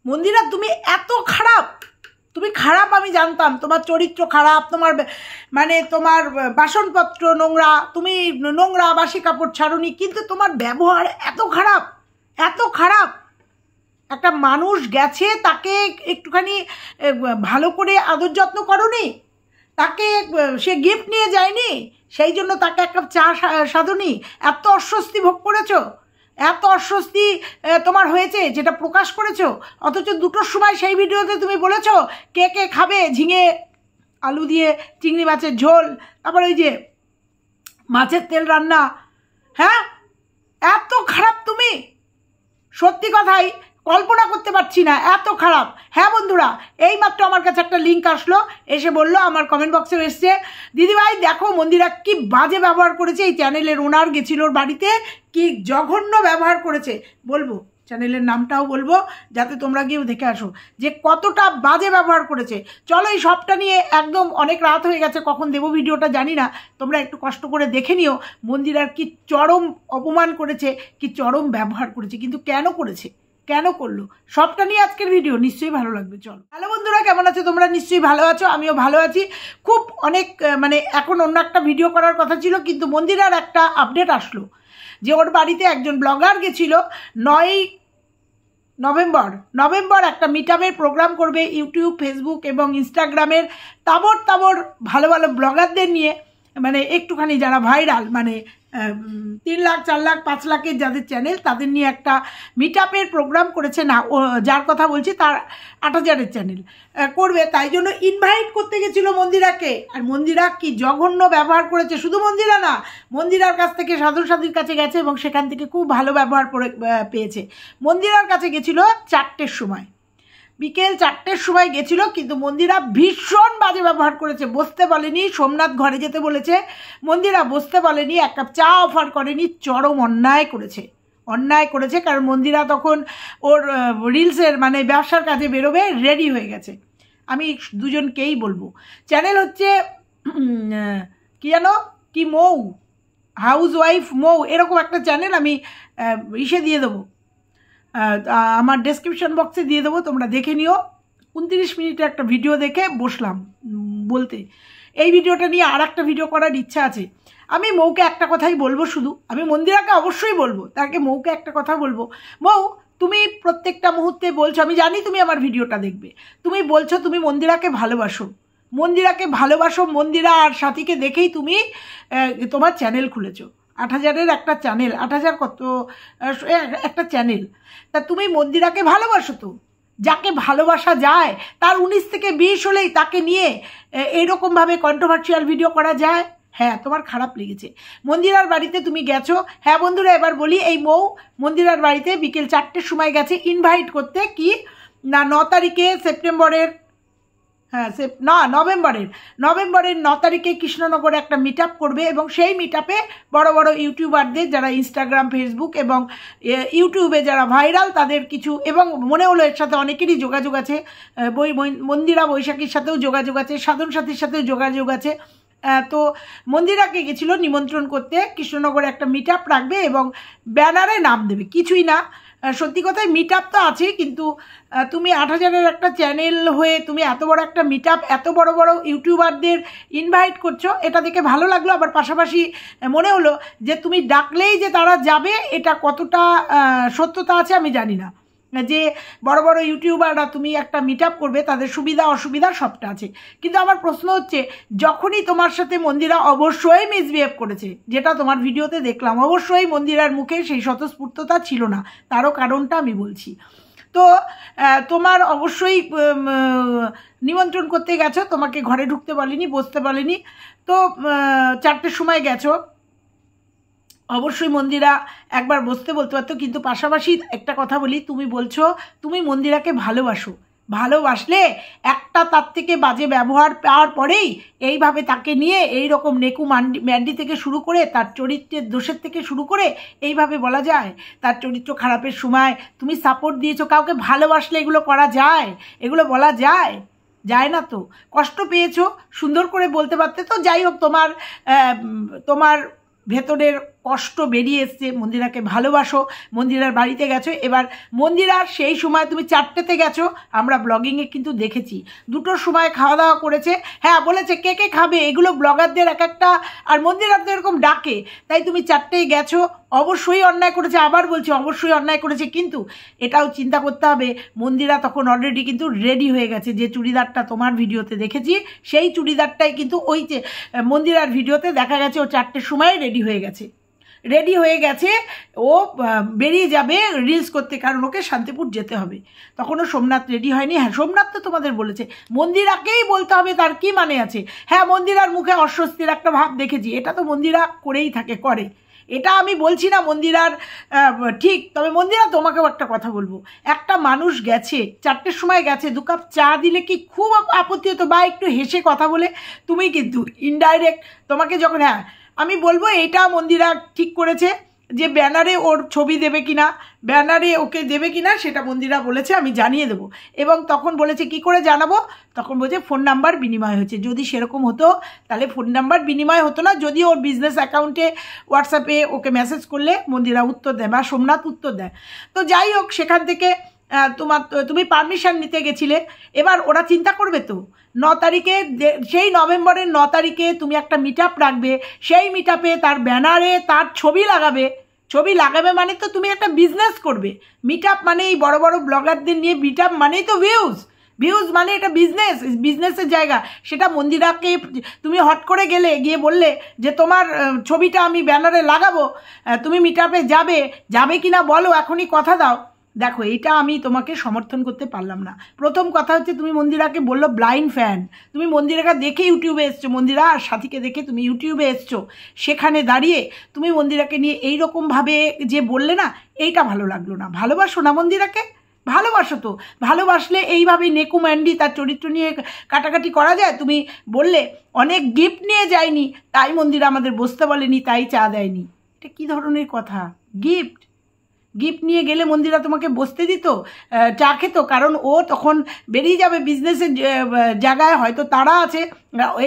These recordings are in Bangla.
মন্দিরা তুমি এত খারাপ, তুমি খারাপ আমি জানতাম, তোমার চরিত্র খারাপ, তোমার মানে তোমার বাসনপত্র নোংরা, তুমি নোংরা বাসি কাপড় ছাড়ুনি, কিন্তু তোমার ব্যবহার এত খারাপ, এত খারাপ। একটা মানুষ গেছে, তাকে একটুখানি ভালো করে আদর যত্ন করোনি, তাকে সে গিফট নিয়ে যায়নি, সেই জন্য তাকে এক কাপ চা সাধুনি, এত অস্বস্তি ভোগ করেছো, এত অস্বস্তি তোমার হয়েছে যেটা প্রকাশ করেছো। অথচ 2টোর সময় সেই ভিডিওতে তুমি বলেছো কে কে খাবে ঝিঙে আলু দিয়ে চিংড়ি মাছের ঝোল, তারপর ওই যে মাছের তেল রান্না। হ্যাঁ, এত খারাপ তুমি, সত্যি কথাই কল্পনা করতে পারছি না, এত খারাপ। হ্যাঁ বন্ধুরা, এইমাত্র আমার কাছে একটা লিঙ্ক আসলো, এসে বললো, আমার কমেন্ট বক্সে এসছে, দিদিভাই দেখো মন্দিরা কি বাজে ব্যবহার করেছে, এই চ্যানেলের ওনার গেছিল ওর বাড়িতে, কি জঘন্য ব্যবহার করেছে। বলবো চ্যানেলের নামটাও বলবো, যাতে তোমরা গিয়েও দেখে আসো যে কতটা বাজে ব্যবহার করেছে। চলো এই সবটা নিয়ে, একদম অনেক রাত হয়ে গেছে, কখন দেবো ভিডিওটা জানি না, তোমরা একটু কষ্ট করে দেখে নিও মন্দিরার কি চরম অপমান করেছে, কি চরম ব্যবহার করেছে, কিন্তু কেন করেছে, কেন করলো, সবটা নিয়ে আজকের ভিডিও, নিশ্চয়ই ভালো লাগবে। চলো। হ্যালো বন্ধুরা, কেমন আছো তোমরা? নিশ্চয়ই ভালো আছো, আমিও ভালো আছি। খুব অনেক মানে এখন অন্য একটা ভিডিও করার কথা ছিল, কিন্তু মন্দিরার একটা আপডেট আসলো যে ওর বাড়িতে একজন ব্লগার গেছিল, 9 নভেম্বর একটা মিটআপের প্রোগ্রাম করবে ইউটিউব, ফেসবুক এবং ইনস্টাগ্রামের তাবড় ভালো ভালো ব্লগারদের নিয়ে, মানে একটুখানি যারা ভাইরাল, মানে 3 লাখ 4 লাখ 5 লাখের যাদের চ্যানেল, তাদের নিয়ে একটা মিটআপের প্রোগ্রাম করেছে। না, যার কথা বলছি তার 8,000-এর চ্যানেল করবে, তাই জন্য ইনভাইট করতে গেছিল মন্দিরাকে। আর মন্দিরা কি জঘন্য ব্যবহার করেছে, শুধু মন্দিরা না, মন্দিরার কাছ থেকে সাধন সাথীর কাছে গেছে এবং সেখান থেকে খুব ভালো ব্যবহার পেয়েছে। মন্দিরার কাছে গেছিল 4টের সময়, বিকেল 4টের সময় গেছিল, কিন্তু মন্দিরা ভীষণ বাজে ব্যবহার করেছে। বসতে বলেনি, সোমনাথ ঘরে যেতে বলেছে, মন্দিরা বসতে বলেনি, এক কাপ চা অফার করেনি, চরম অন্যায় করেছে। কারণ মন্দিরা তখন ওর রিলসের মানে ব্যবসার কাজে বেরোবে, রেডি হয়ে গেছে। আমি দুজনকেই বলবো, চ্যানেল হচ্ছে কি জানো, কি মৌ, হাউস ওয়াইফ মৌ, এরকম একটা চ্যানেল, আমি ইসে দিয়ে দেবো, আমার ডেসক্রিপশন বক্সে দিয়ে দেবো, তোমরা দেখে নিও। 29 মিনিটের একটা ভিডিও দেখে বসলাম বলতে। এই ভিডিওটা নিয়ে আর একটা ভিডিও করার ইচ্ছা আছে। আমি মৌকে একটা কথাই বলবো, শুধু আমি মন্দিরাকে অবশ্যই বলবো, তাকে মৌকে একটা কথা বলবো, মৌ তুমি প্রত্যেকটা মুহূর্তে বলছো, আমি জানি তুমি আমার ভিডিওটা দেখবে, তুমি বলছো তুমি মন্দিরাকে ভালোবাসো, মন্দিরা আর সাথীকে দেখেই তুমি তোমার চ্যানেল খুলেছো, 8,000-এর একটা চ্যানেল, 8,000 কত একটা চ্যানেল, তা তুমি মন্দিরাকে ভালোবাসো তো, যাকে ভালোবাসা যায় তার 19 থেকে 20 হলেই তাকে নিয়ে এইরকমভাবে কন্ট্রোভার্সিয়াল ভিডিও করা যায়। হ্যাঁ, তোমার খারাপ লেগেছে। মন্দিরার বাড়িতে তুমি গেছো। হ্যাঁ বন্ধুরা, এবার বলি, এই মৌ মন্দিরার বাড়িতে বিকেল 4টের সময় গেছে ইনভাইট করতে, কি না 9 তারিখে সেপ্টেম্বরের, হ্যাঁ নভেম্বরের 9 তারিখে কৃষ্ণনগরে একটা মিটআপ করবে, এবং সেই মিটআপে বড় বড় ইউটিউবারদের, যারা ইনস্টাগ্রাম, ফেসবুক এবং ইউটিউবে যারা ভাইরাল, তাদের কিছু, এবং মনে হলো এর সাথে অনেকেরই যোগাযোগ আছে, মন্দিরা বৈশাখীর সাথেও যোগাযোগ আছে, সাধন সাথীর সাথেও যোগাযোগ আছে। তো মন্দিরাকে গেছিল নিমন্ত্রণ করতে, কৃষ্ণনগরে একটা মিটআপ রাখবে এবং ব্যানারে নাম দেবে, কিছুই না। সত্যি কথাই মিটআপ তো আছে, কিন্তু তুমি 8,000-এর একটা চ্যানেল হয়ে তুমি এত বড় একটা মিটআপ, এত বড় বড় ইউটিউবারদের ইনভাইট করছো, এটা দেখে ভালো লাগলো। আবার পাশাপাশি মনে হলো যে তুমি ডাকলেই যে তারা যাবে, এটা কতটা সত্যতা আছে আমি জানি না, যে বড় বড় ইউটিউবাররা তুমি একটা মিটআপ করবে, তাদের সুবিধা অসুবিধা সবটা আছে। কিন্তু আমার প্রশ্ন হচ্ছে, যখনই তোমার সাথে মন্দিরা অবশ্যই মিসবিহেভ করেছে, যেটা তোমার ভিডিওতে দেখলাম, অবশ্যই মন্দিরার মুখে সেই স্বতঃস্ফূর্ততা ছিল না, তারও কারণটা আমি বলছি। তো তোমার অবশ্যই নিমন্ত্রণ করতে গেছো, তোমাকে ঘরে ঢুকতে বলেনি, বসতে বলেনি, তো 4টের সময় গেছো, অবশ্যই মন্দিরা একবার বসতে বলতে পারতো। কিন্তু পাশাপাশি একটা কথা বলি, তুমি বলছো তুমি মন্দিরাকে ভালোবাসলে একটা তার থেকে বাজে ব্যবহার পাওয়ার পরেই এইভাবে তাকে নিয়ে এই রকম নেকু ম্যান্ডি থেকে শুরু করে, তার চরিত্রের দোষের থেকে শুরু করে এইভাবে বলা যায়? তার চরিত্র খারাপের সময় তুমি সাপোর্ট দিয়েছো। কাউকে ভালোবাসলে এগুলো করা যায়? এগুলো বলা যায়? যায় না তো। কষ্ট পেয়েছো, সুন্দর করে বলতে পারতে তো। যাই হোক, তোমার ভেতরের কষ্ট বেরিয়ে এসছে, মন্দিরাকে ভালোবাসো, মন্দিরার বাড়িতে গেছো। এবার মন্দিরার সেই সময় তুমি 4টেতে গেছো, আমরা ব্লগিংয়ে কিন্তু দেখেছি 2টোর সময় খাওয়া দাওয়া করেছে। হ্যাঁ বলেছে কে কে খাবে, এগুলো ব্লগারদের এক একটা, আর মন্দিরা তো এরকম ডাকে, তাই তুমি 4টেয় গেছো। অবশ্যই অন্যায় করেছে, আবার বলছি অবশ্যই অন্যায় করেছে, কিন্তু এটাও চিন্তা করতে হবে মন্দিরা তখন অলরেডি কিন্তু রেডি হয়ে গেছে। যে চুড়িদারটা তোমার ভিডিওতে দেখেছি সেই চুড়িদারটাই কিন্তু ওই যে মন্দিরার ভিডিওতে দেখা গেছে ও 4টের সময় রেডি হয়ে গেছে। ও বেরিয়ে যাবে রিলস করতে, কারণ ওকে শান্তিপুর যেতে হবে। তখনও সোমনাথ রেডি হয়নি। হ্যাঁ সোমনাথ তো তোমাদের বলেছে, মন্দিরাকেই বলতে হবে, তার কি মানে আছে। হ্যাঁ মন্দিরার মুখে অস্বস্তির একটা ভাব দেখেছি, এটা তো মন্দিরা করেই থাকে, করে, এটা আমি বলছি না মন্দিরার ঠিক। তবে মন্দিরা তোমাকেও একটা কথা বলবো, একটা মানুষ গেছে 4টের সময় গেছে, 2 কাপ চা দিলে কি খুব আপত্তি হতো, বা একটু হেসে কথা বলে, তুমি কিন্তু ইনডাইরেক্ট তোমাকে যখন, হ্যাঁ আমি বলবো এটা মন্দিরা ঠিক করেছে যে ব্যানারে ওর ছবি দেবে কিনা, ব্যানারে ওকে দেবে কিনা সেটা মন্দিরা বলেছে আমি জানিয়ে দেবো। এবং তখন বলেছে কি করে জানাবো, তখন বলছে ফোন নাম্বার বিনিময় হয়েছে। যদি সেরকম হতো তাহলে ফোন নাম্বার বিনিময় হতো না, যদি ওর বিজনেস অ্যাকাউন্টে হোয়াটসঅ্যাপে ওকে মেসেজ করলে মন্দিরা উত্তর দেয় বা সোমনাথ উত্তর দেয়। তো যাই হোক, সেখান থেকে তুমি পারমিশন নিতে গেছিলে। এবার ওরা চিন্তা করবে তো 9 তারিখে, সেই নভেম্বরের 9 তারিখে তুমি একটা মিট আপ রাখবে, সেই মিট আপে তার ব্যানারে তার ছবি লাগাবে মানে তো তুমি একটা বিজনেস করবে। মিট আপ মানে এই বড় বড় ব্লগারদের নিয়ে মিট আপ মানেই তো ভিউজ মানে এটা বিজনেসের জায়গা। সেটা মন্দিরাকে তুমি হট করে গিয়ে বললে যে তোমার ছবিটা আমি ব্যানারে লাগাবো, তুমি মিট আপে যাবে কি না বলো, এখনই কথা দাও। দেখো এটা আমি তোমাকে সমর্থন করতে পারলাম না। প্রথম কথা হচ্ছে তুমি মন্দিরাকে বললো ব্লাইন্ড ফ্যান, তুমি মন্দিরাকে দেখে ইউটিউবে এসছো, মন্দিরা আর সাথীকে দেখে তুমি ইউটিউবে এসছো, সেখানে দাঁড়িয়ে তুমি মন্দিরাকে নিয়ে এইরকমভাবে যে বললে না, এইটা ভালো লাগলো না। ভালোবাসো না মন্দিরাকে, ভালোবাসো তো, ভালোবাসলে এইভাবে নেকু ম্যান্ডি তার চরিত্র নিয়ে কাটাকাটি করা যায়। তুমি বললে অনেক গিফট নিয়ে যায়নি তাই মন্দিরা আমাদের বসতে বলেনি, তাই চা দেয়নি। এটা কি ধরনের কথা? গিফট নিয়ে গেলে মন্দিরা তোমাকে বসতে দিত, চা খেত? কারণ ও তখন বেরিয়ে যাবে বিজনেসের জায়গায়, হয়তো তারা আছে,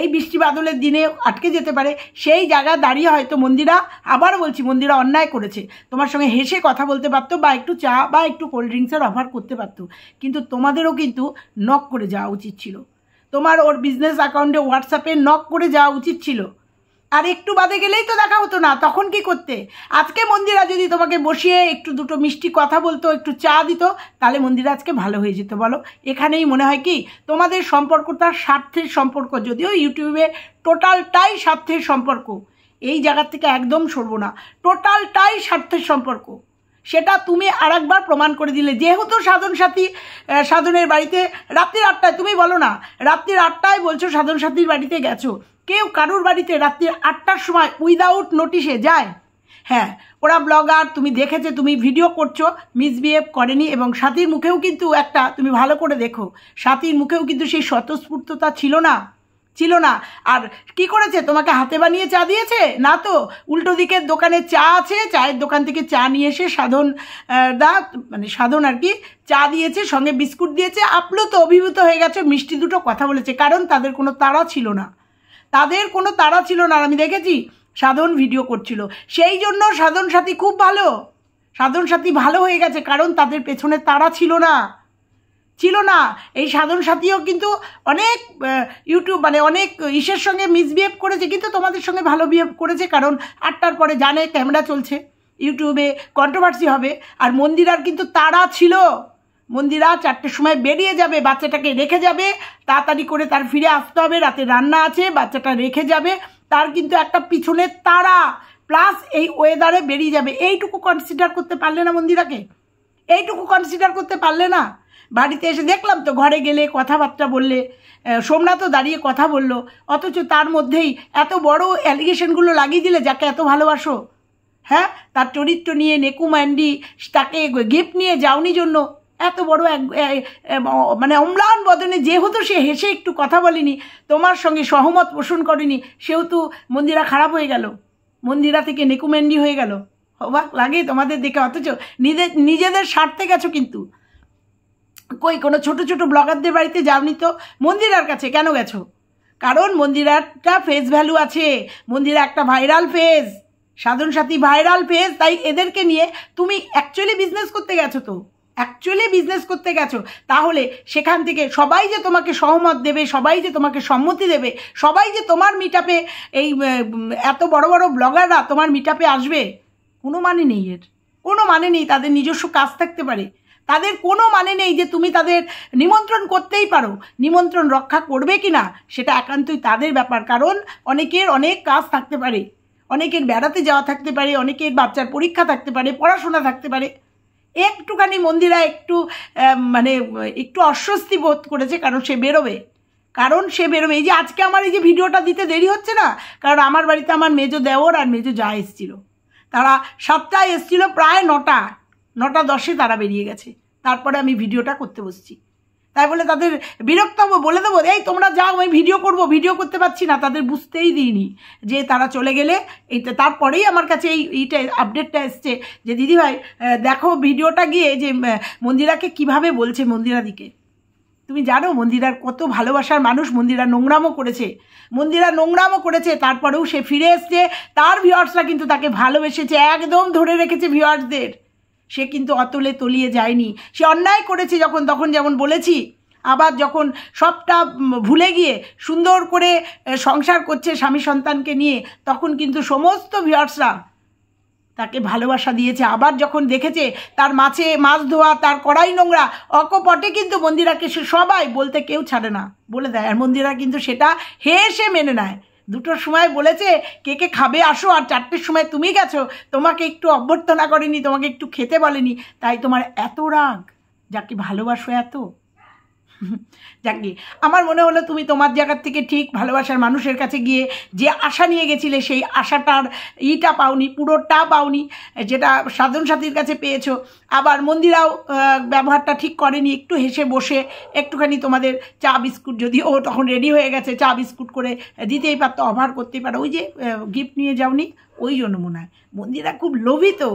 এই বৃষ্টি বাদলের দিনে আটকে যেতে পারে, সেই জায়গায় দাঁড়িয়ে হয়তো মন্দিরা, আবার বলছি মন্দিরা অন্যায় করেছে, তোমার সঙ্গে হেসে কথা বলতে পারতো, বা একটু চা বা একটু কোল্ড ড্রিঙ্কসের অফার করতে পারতো। কিন্তু তোমাদেরও কিন্তু নক করে যাওয়া উচিত ছিল, তোমার ওর বিজনেস অ্যাকাউন্টে হোয়াটসঅ্যাপে নক করে যাওয়া উচিত ছিল। আর একটু বাদে গেলেই তো দেখা হতো না, তখন কি করতে? আজকে মন্দিরা যদি তোমাকে বসিয়ে একটু 2টো মিষ্টি কথা বলতো, একটু চা দিত, তাহলে মন্দিরা আজকে ভালো হয়ে যেত। বলো, এখানেই মনে হয় কি তোমাদের সম্পর্কটা স্বার্থের সম্পর্ক, যদিও ইউটিউবে টোটালটাই স্বার্থের সম্পর্ক, এই জায়গার থেকে একদম সরবো না, টোটালটাই স্বার্থের সম্পর্ক। সেটা তুমি আরেকবার প্রমাণ করে দিলে। যেহেতু সাধনের বাড়িতে রাত্রির 8টায়, তুমি বলো না রাত্রির 8টায় বলছো সাধন সাথীর বাড়িতে গেছো, কেউ কারুর বাড়িতে রাত্রির 8টার সময় উইদাউট নোটিশে যায়? হ্যাঁ ওরা ব্লগার, তুমি দেখেছে, তুমি ভিডিও করছো, মিসবিহেভ করেনি। এবং সাথীর মুখেও কিন্তু একটা, তুমি ভালো করে দেখো, সাথীর মুখেও কিন্তু সেই স্বতঃস্ফূর্ততা ছিল না। আর কি করেছে? তোমাকে হাতে বানিয়ে চা দিয়েছে না তো, উল্টো দিকের দোকানে চা আছে, চায়ের দোকান থেকে চা নিয়ে এসে সাধন আর কি চা দিয়েছে, সঙ্গে বিস্কুট দিয়েছে। আপ্লুত অভিভূত হয়ে গেছে, মিষ্টি 2টো কথা বলেছে, কারণ তাদের কোনো তাড়া ছিল না, আমি দেখেছি সাধন ভিডিও করছিল, সেই জন্য সাধন সাথী খুব ভালো, সাধন সাথী ভালো হয়ে গেছে, কারণ তাদের পেছনে তাড়া ছিল না। এই সাধন সাথীও কিন্তু অনেক ইউটিউব অনেক ইসের সঙ্গে মিসবিহেভ করেছে, কিন্তু তোমাদের সঙ্গে ভালো বিহেভ করেছে, কারণ 8টার পরে জানে ক্যামেরা চলছে, ইউটিউবে কন্ট্রোভার্সি হবে। আর মন্দিরার কিন্তু তাড়া ছিল, মন্দিরা 4টের সময় বেরিয়ে যাবে, বাচ্চাটাকে রেখে যাবে, তাড়াতাড়ি করে তার ফিরে আসতে হবে, রাতে রান্না আছে, বাচ্চাটা রেখে যাবে, তার কিন্তু একটা পিছনের তাড়া, প্লাস এই ওয়েদারে বেরিয়ে যাবে। এইটুকু কনসিডার করতে পারলে না মন্দিরাকে? বাড়িতে এসে দেখলাম তো, ঘরে গেলে কথাবার্তা বললে, সোমনাথও দাঁড়িয়ে কথা বললো, অথচ তার মধ্যেই এত বড় অ্যালিগেশনগুলো লাগিয়ে দিলে যাকে এত ভালোবাসো। হ্যাঁ, তার চরিত্র নিয়ে নেকু ম্যান্ডি, তাকে গিফট নিয়ে যাওনি জন্য এত বড় অম্লান বদনে, যেহেতু সে হেসে একটু কথা বলেনি, তোমার সঙ্গে সহমত পোষণ করেনি, সেহেতু মন্দিরা খারাপ হয়ে গেল, মন্দিরা থেকে নেকু ম্যান্ডি হয়ে গেল। অবাক লাগে তোমাদের দেখে। অথচ নিজেদের স্বার্থে গেছো, কিন্তু কোনো ছোট ছোট ব্লগারদের বাড়িতে যাওনি তো। মন্দিরার কাছে কেন গেছো? কারণ মন্দিরাটা ফেস ভ্যালু আছে, মন্দিরা একটা ভাইরাল ফেস, সাধন সাথী ভাইরাল পেজ, তাই এদেরকে নিয়ে তুমি অ্যাকচুয়ালি বিজনেস করতে গেছো তো, অ্যাকচুয়ালি বিজনেস করতে গেছো। তাহলে সেখান থেকে সবাই যে তোমাকে সহমত দেবে, সবাই যে তোমাকে সম্মতি দেবে, সবাই যে তোমার মিটআপে এই এত বড় বড় ব্লগাররা তোমার মিটআপে আসবে, কোনো মানে নেই, এর কোনো মানে নেই। তাদের নিজস্ব কাজ থাকতে পারে, তাদের কোনো মানে নেই যে তুমি তাদের নিমন্ত্রণ করতেই পারো। নিমন্ত্রণ রক্ষা করবে কি না সেটা একান্তই তাদের ব্যাপার, কারণ অনেকের অনেক কাজ থাকতে পারে, অনেকের বেড়াতে যাওয়া থাকতে পারে, অনেকের বাচ্চার পরীক্ষা থাকতে পারে, পড়াশোনা থাকতে পারে। একটুখানি মন্দিরা একটু মানে একটু অস্বস্তি বোধ করেছে, কারণ সে বেরোবে, এই যে আজকে আমার এই যে ভিডিওটা দিতে দেরি হচ্ছে না, কারণ আমার বাড়িতে আমার মেজো দেওর আর মেজো যা এসেছিল, তারা 7টায় এসেছিল, প্রায় 9:10 তারা বেরিয়ে গেছে, তারপরে আমি ভিডিওটা করতে বসছি। তাই বলে তাদের বিরক্ত হবো, বলে দেবো এই তোমরা যাও, আমি ভিডিও করতে পারছি না, তাদের বুঝতেই দিইনি যে তারা চলে গেলে। এইটা তারপরেই আমার কাছে এইটা আপডেটটা এসছে যে দিদিভাই দেখো ভিডিওটা গিয়ে যে মন্দিরাকে কিভাবে বলছে, মন্দিরাদিকে। তুমি জানো মন্দিরার কত ভালোবাসার মানুষ, মন্দিরা নোংরামও করেছে, তারপরেও সে ফিরে এসছে। তার ভিউয়ার্সরা কিন্তু তাকে ভালোবেসেছে, একদম ধরে রেখেছে ভিউয়ার্সদের। সে কিন্তু অতলে তলিয়ে যায়নি। সে অন্যায় করেছে যখন, তখন যেমন বলেছি, আবার যখন সবটা ভুলে গিয়ে সুন্দর করে সংসার করছে স্বামী সন্তানকে নিয়ে, তখন কিন্তু সমস্ত ভিউয়ার্সরা তাকে ভালোবাসা দিয়েছে। আবার যখন দেখেছে তার মাছ ধোয়া, তার কড়াই নোংরা, অকপটে কিন্তু মন্দিরাকে সে সবাই বলতে কেউ ছাড়ে না, বলে দেয়। আর মন্দিরা কিন্তু সেটা হেসে মেনে নেয়। 2টোর সময় বলেছে কে কে খাবে আসো, আর 4টের সময় তুমি গেছো, তোমাকে একটু অভ্যর্থনা করেনি, তোমাকে একটু খেতে বলেনি, তাই তোমার এত রাগ। যাকে ভালোবাসো এত, যাকে আমার মনে হলো তুমি তোমার জায়গার থেকে ঠিক ভালোবাসার মানুষের কাছে গিয়ে যে আশা নিয়ে গেছিলে, সেই আশাটার পাওনি, পুরোটা পাওনি, যেটা সাধন সাথীর কাছে পেয়েছো। আবার মন্দিরাও ব্যবহারটা ঠিক করেনি, একটু হেসে বসে একটুখানি তোমাদের চা বিস্কুট, যদি ও তখন রেডি হয়ে গেছে, চা বিস্কুট করে দিতেই পারতো, অফার করতেই পারো। ওই যে গিফট নিয়ে যাওনি, ওই জন্য মনে হয় মন্দিরা খুব লোভী তো,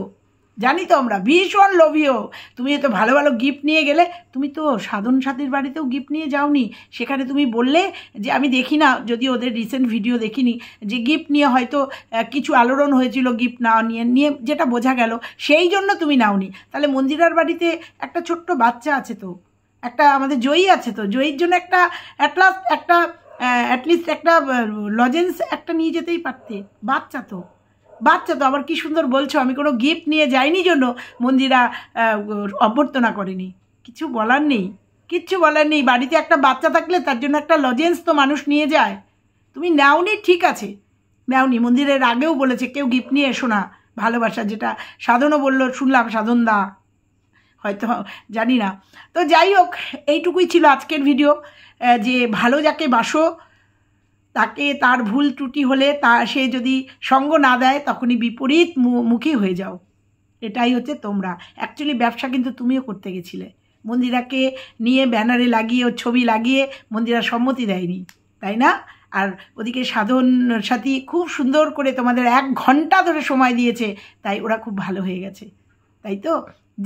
জানি তো আমরা, ভীষণ লোভীও। তুমি এত ভালো ভালো গিফট নিয়ে গেলে, তুমি তো সাধন সাথীর বাড়িতেও গিফট নিয়ে যাওনি। সেখানে তুমি বললে যে আমি দেখি না, যদি ওদের রিসেন্ট ভিডিও দেখিনি, যে গিফট নিয়ে হয়তো কিছু আলোড়ন হয়েছিল গিফট না নিয়ে, যেটা বোঝা গেল, সেই জন্য তুমি নাওনি। তাহলে মন্দিরার বাড়িতে একটা ছোট্ট বাচ্চা আছে তো, একটা আমাদের জয়ী আছে তো, জয়ীর জন্য একটা অ্যাটলিস্ট একটা লজেন্স একটা নিয়ে যেতেই পারতে। বাচ্চা তো আবার কি সুন্দর বলছো, আমি কোনো গিফট নিয়ে যাইনি জন্য মন্দিরা অভ্যর্থনা করেনি। কিচ্ছু বলার নেই। বাড়িতে একটা বাচ্চা থাকলে তার জন্য একটা লজেন্স তো মানুষ নিয়ে যায়। তুমি নাওনি, ঠিক আছে, নাওনি। মন্দিরের আগেও বলেছে কেউ গিফট নিয়ে এসো না, ভালোবাসা, যেটা সাধনও বললো, শুনলাম সাধন দা, হয়তো জানি না। তো যাই হোক, এইটুকুই ছিল আজকের ভিডিও, যে ভালো যাকে বাসো, তাকে তার ভুল ত্রুটি হলে সে যদি সঙ্গ না দেয়, তখনই বিপরীত মুখী হয়ে যাও। এটাই হচ্ছে তোমরা। অ্যাকচুয়ালি ব্যবসা কিন্তু তুমিও করতে গেছিলে, মন্দিরাকে নিয়ে ব্যানারে লাগিয়ে, ওর ছবি লাগিয়ে মন্দিরা সম্মতি দেয়নি, তাই না? আর ওদিকে সাধন সাথী খুব সুন্দর করে তোমাদের 1 ঘন্টা ধরে সময় দিয়েছে, তাই ওরা খুব ভালো হয়ে গেছে, তাই তো?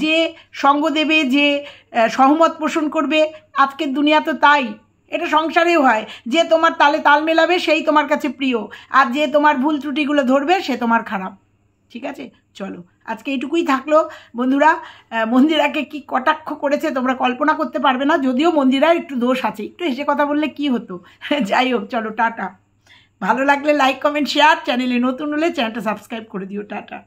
যে সঙ্গ দেবে, যে সহমত পোষণ করবে, আজকের দুনিয়া তো তাই, এটা সংসারেও হয়। যে তোমার তালে তাল মেলাবে সেই তোমার কাছে প্রিয়, আর যে তোমার ভুল ত্রুটিগুলো ধরবে সে তোমার খারাপ। ঠিক আছে, চলো আজকে এইটুকুই থাকলো বন্ধুরা। মন্দিরাকে কি কটাক্ষ করেছে তোমরা কল্পনা করতে পারবে না, যদিও মন্দিরার একটু দোষ আছে, একটু হেসে কথা বললে কি হতো। যাই হোক, চলো টাটা। ভালো লাগলে লাইক কমেন্ট শেয়ার, চ্যানেলে নতুন হলে চ্যানেলটা সাবস্ক্রাইব করে দিও। টাটা।